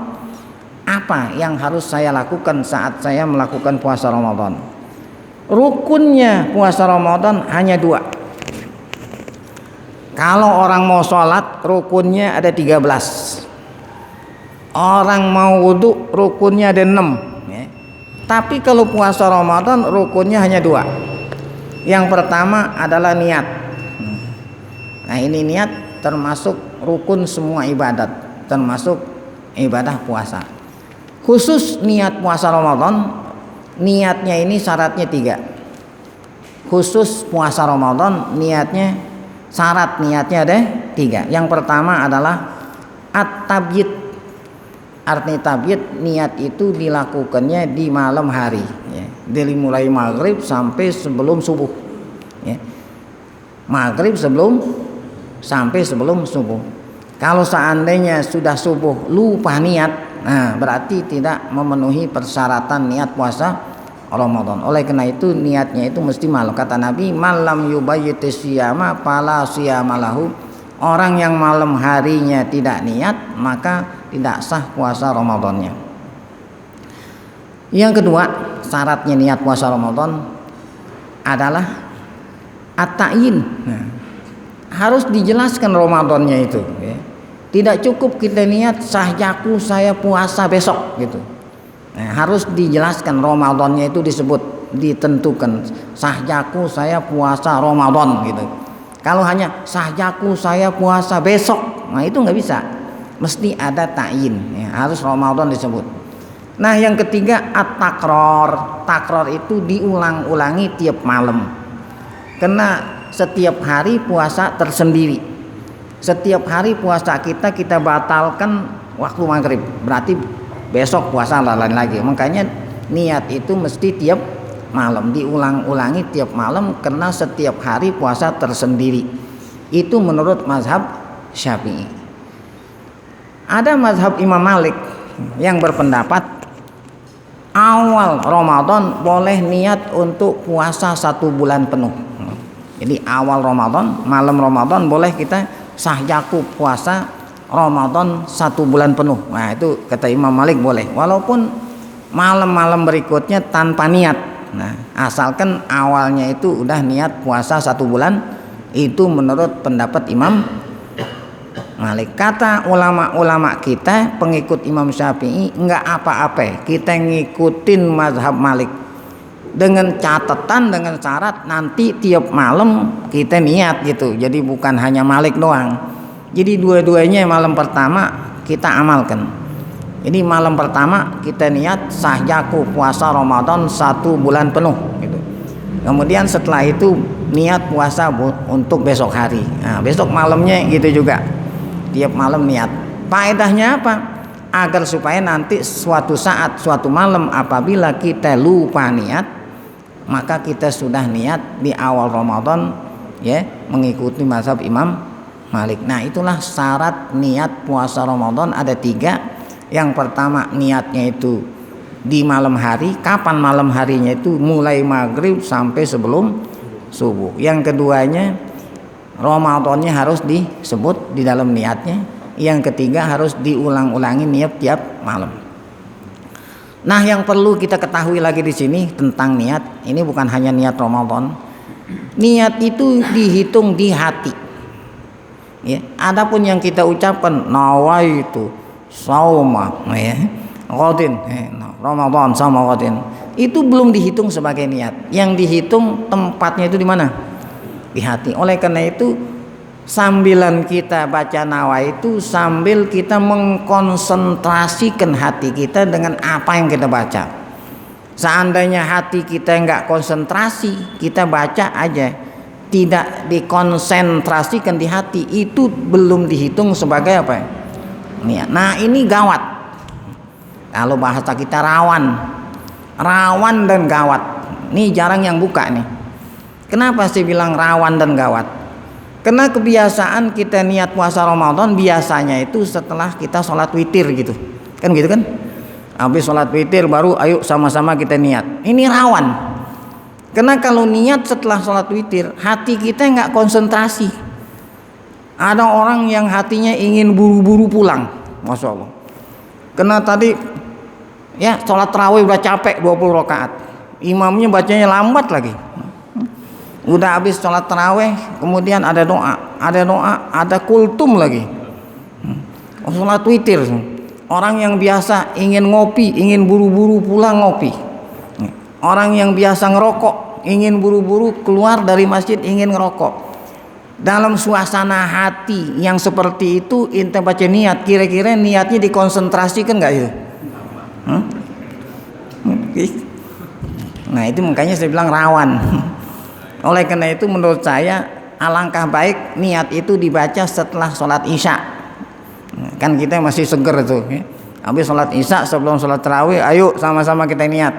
apa yang harus saya lakukan saat saya melakukan puasa Ramadan? Rukunnya puasa Ramadan hanya 2. Kalau orang mau sholat rukunnya ada 13. Orang mau wudhu rukunnya ada 6 ya. Tapi kalau puasa Ramadan rukunnya hanya 2. Yang pertama adalah niat. Nah, ini niat termasuk rukun semua ibadat, termasuk ibadah puasa. Khusus niat puasa Ramadan, niatnya ini syaratnya 3. Khusus puasa Ramadan niatnya, syarat niatnya ada 3. Yang pertama adalah at-tabyid. Artinya tabyid, niat itu dilakukannya di malam hari ya. Dari mulai maghrib sampai sebelum subuh ya. Maghrib sampai sebelum subuh. Kalau seandainya sudah subuh lupa niat, nah berarti tidak memenuhi persyaratan niat puasa Ramadan. Oleh karena itu niatnya itu mesti malam. Kata Nabi, malam yubayyiti siyama fala siyamalahu. Orang yang malam harinya tidak niat maka tidak sah puasa Ramadannya. Yang kedua, syaratnya niat puasa Ramadan adalah at-ta'yin. Nah, harus dijelaskan Ramadannya itu ya. Tidak cukup kita niat sahjaku saya puasa besok gitu. Nah, harus dijelaskan Ramadannya itu disebut, ditentukan sahjaku saya puasa Ramadan gitu. Kalau hanya sahjaku saya puasa besok, nah itu nggak bisa. Mesti ada ta'yin ya, harus Ramadan disebut. Nah, yang ketiga at-takror. Takror itu diulang-ulangi tiap malam. Karena setiap hari puasa tersendiri. Setiap hari puasa kita batalkan waktu maghrib. Berarti besok puasa lain lagi. Makanya niat itu mesti tiap malam, diulang-ulangi tiap malam karena setiap hari puasa tersendiri. Itu menurut mazhab Syafi'i. Ada mazhab Imam Malik yang berpendapat awal Ramadan boleh niat untuk puasa 1 bulan penuh. Jadi awal Ramadan, malam Ramadan boleh kita sahyaku puasa Ramadan 1 bulan penuh. Nah itu kata Imam Malik boleh. Walaupun malam-malam berikutnya tanpa niat. Nah asalkan awalnya itu udah niat puasa 1 bulan, itu menurut pendapat Imam Malik. Kata ulama-ulama kita pengikut Imam Syafi'i enggak apa-apa kita ngikutin mazhab Malik dengan catatan, dengan syarat nanti tiap malam kita niat gitu. Jadi bukan hanya Malik doang. Jadi dua-duanya malam pertama kita amalkan. Jadi malam pertama kita niat sahyaku puasa Ramadan 1 bulan penuh gitu. Kemudian setelah itu niat puasa untuk besok hari. Nah, besok malamnya gitu juga. Tiap malam niat. Faedahnya apa? Agar supaya nanti suatu saat, suatu malam apabila kita lupa niat, maka kita sudah niat di awal Ramadan ya, mengikuti mazhab Imam Malik. Nah, itulah syarat niat puasa Ramadan ada 3. Yang pertama niatnya itu di malam hari. Kapan malam harinya itu? Mulai maghrib sampai sebelum subuh. Yang keduanya Ramadannya harus disebut di dalam niatnya. Yang ketiga harus diulang-ulangi niat tiap malam. Nah, yang perlu kita ketahui lagi di sini tentang niat, ini bukan hanya niat Ramadan. Niat itu dihitung di hati. Ya, adapun yang kita ucapkan nawaitu sauma ya, ghadin, Ramadan sama ghadin, itu belum dihitung sebagai niat. Yang dihitung tempatnya itu di mana? Di hati. Oleh karena itu sambilan kita baca nawa itu sambil kita mengkonsentrasikan hati kita dengan apa yang kita baca. Seandainya hati kita enggak konsentrasi, kita baca aja tidak dikonsentrasikan di hati, itu belum dihitung sebagai apa? Niat. Nah, ini gawat. Kalau bahasa kita rawan dan gawat. Ini jarang yang buka nih. Kenapa sih bilang rawan dan gawat? Karena kebiasaan kita niat puasa Ramadan biasanya itu setelah kita sholat witir gitu. Kan gitu kan? Habis sholat witir baru ayo sama-sama kita niat. Ini rawan. Karena kalau niat setelah sholat witir, hati kita nggak konsentrasi. Ada orang yang hatinya ingin buru-buru pulang. Masya Allah. Karena tadi ya sholat tarawih udah capek 20 rakaat. Imamnya bacanya lambat lagi. Udah habis sholat tarawih, kemudian ada doa, ada kultum lagi. Sholat witir. Orang yang biasa ingin ngopi, ingin buru-buru pulang ngopi. Orang yang biasa ngerokok, ingin buru-buru keluar dari masjid, ingin ngerokok. Dalam suasana hati yang seperti itu, ente baca niat, kira-kira niatnya dikonsentrasikan nggak ya? Nah, itu makanya saya bilang rawan. Oleh karena itu menurut saya alangkah baik niat itu dibaca setelah sholat isya. Kan kita masih seger tuh ya. Habis sholat isya sebelum sholat tarawih, ayo sama-sama kita niat.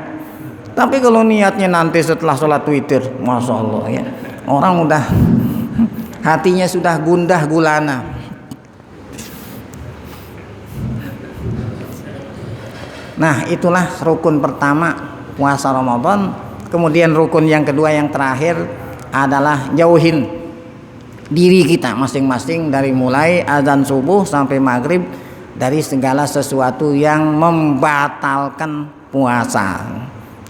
Tapi kalau niatnya nanti setelah sholat witir, Masya Allah ya, orang udah hatinya sudah gundah gulana. Nah, itulah rukun pertama puasa Ramadan. Kemudian rukun yang kedua yang terakhir adalah jauhin diri kita masing-masing dari mulai azan subuh sampai maghrib dari segala sesuatu yang membatalkan puasa.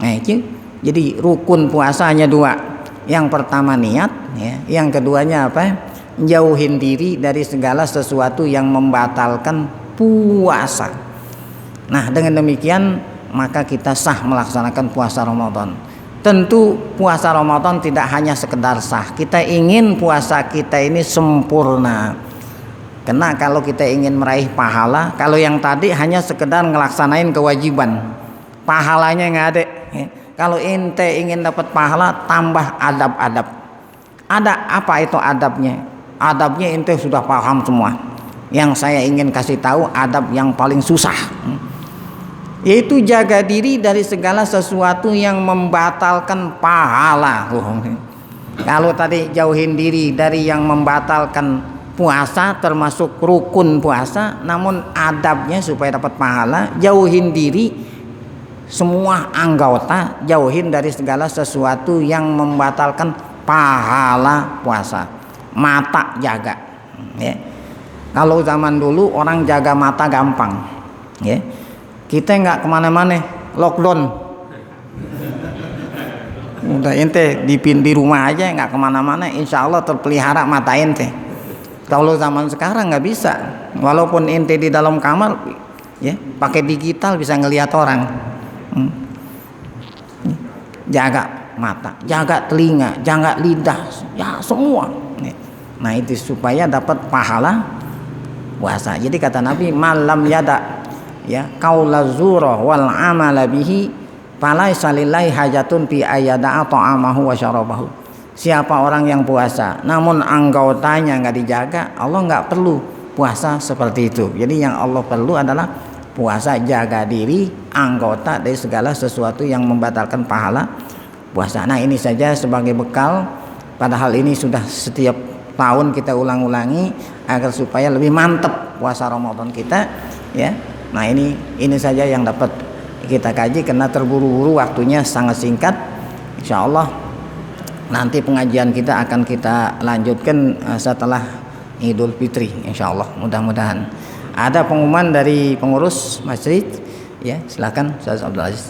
Nah, itu jadi rukun puasa hanya 2. Yang pertama niat ya, yang keduanya apa? Jauhin diri dari segala sesuatu yang membatalkan puasa. Nah, dengan demikian maka kita sah melaksanakan puasa Ramadan. Tentu puasa Ramadan tidak hanya sekedar sah. Kita ingin puasa kita ini sempurna. Karena kalau kita ingin meraih pahala, kalau yang tadi hanya sekedar ngelaksanain kewajiban, pahalanya nggak ada. Kalau ente ingin dapat pahala, tambah adab-adab. Ada apa itu adabnya? Adabnya ente sudah paham semua. Yang saya ingin kasih tahu adab yang paling susah, yaitu jaga diri dari segala sesuatu yang membatalkan pahala. Kalau tadi jauhin diri dari yang membatalkan puasa, termasuk rukun puasa, namun adabnya supaya dapat pahala, jauhin diri semua anggota, jauhin dari segala sesuatu yang membatalkan pahala puasa. Mata jaga, ya. Kalau zaman dulu orang jaga mata gampang, ya. Kita nggak kemana-mana, lockdown. Udah ente di rumah aja, nggak kemana-mana, insya Allah terpelihara mata ente. Kalau zaman sekarang nggak bisa, walaupun ente di dalam kamar, ya, pakai digital bisa ngelihat orang. Jaga mata, jaga telinga, jaga lidah, ya semua. Nah itu supaya dapat pahala puasa. Jadi kata Nabi, malam yada, ya, qaula zura wal amala bihi falaisa lillahi hajatun fi ayyada'a ta'amahu wa syarabahu. Siapa orang yang puasa namun anggotanya nggak dijaga, Allah nggak perlu puasa seperti itu. Jadi yang Allah perlu adalah puasa, jaga diri anggota dari segala sesuatu yang membatalkan pahala puasa. Nah ini saja sebagai bekal, padahal ini sudah setiap tahun kita ulang-ulangi agar supaya lebih mantap puasa Ramadan kita, ya. Nah ini saja yang dapat kita kaji karena terburu-buru, waktunya sangat singkat. Insya Allah nanti pengajian kita akan kita lanjutkan setelah Idul Fitri, insya Allah, mudah-mudahan. Ada pengumuman dari pengurus masjid, ya, silakan Ustaz Abdul Aziz.